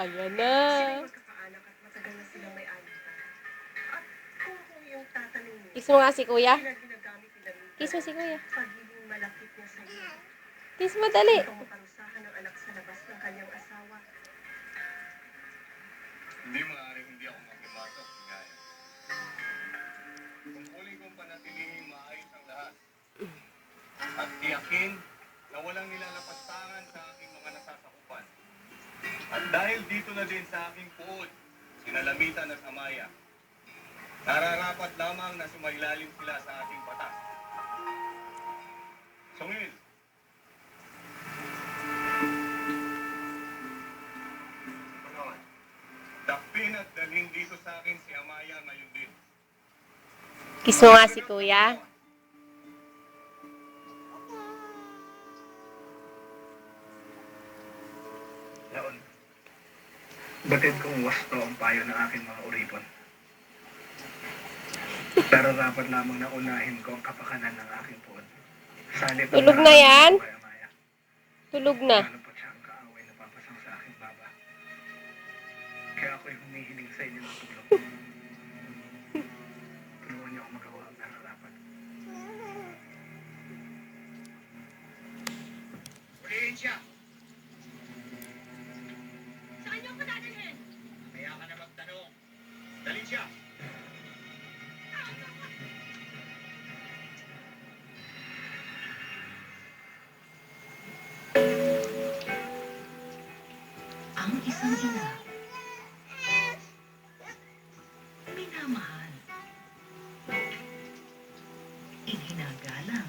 Ayan na. Sila'y magkakaanak at matagal na silang may alitan. At kung yung tatanungin, Kiss mo nga si kuya. ginagamit nila Mika Kiss mo si kuya. pagiging malapit niya sa iyo. Kiss mo dali. Upang maparusahan ng anak sa labas ng kanyang asawa. Hindi maaaring hindi ako makimatok, Gaya. Tungkulin kong panatilihing maayos ang lahat. At tiyakin na walang nilalapastangan sa aking mga nasasakupan. At dahil dito na din sa aking puod, sinalamitan at amaya, nararapat lamang na sumailalim sila sa ating batas. Sungil! Pangalawan, dakpin at dalhin dito sa akin si Amaya ngayon din. Kiss mo nga si kuya. Laon. Batid kong wasto ang payo ng aking mga uripon. Pero dapat lamang na unahin ko ang kapakanan ng aking puod. Salit ang Tulog na yan? nararamdaman ko kay Amaya. Tulog na. Lalo pa siya ang kaaway na papasang sa aking baba. Kaya ako'y humihiling sa inyo ng tulong. Tulungan niyo ako magawa ang nararapat. Ulihin siya! Saan niyo ako dadalhin? Kaya ka na magtanong. Dalhin siya! Ang isang ina, minamahal, iginagalang,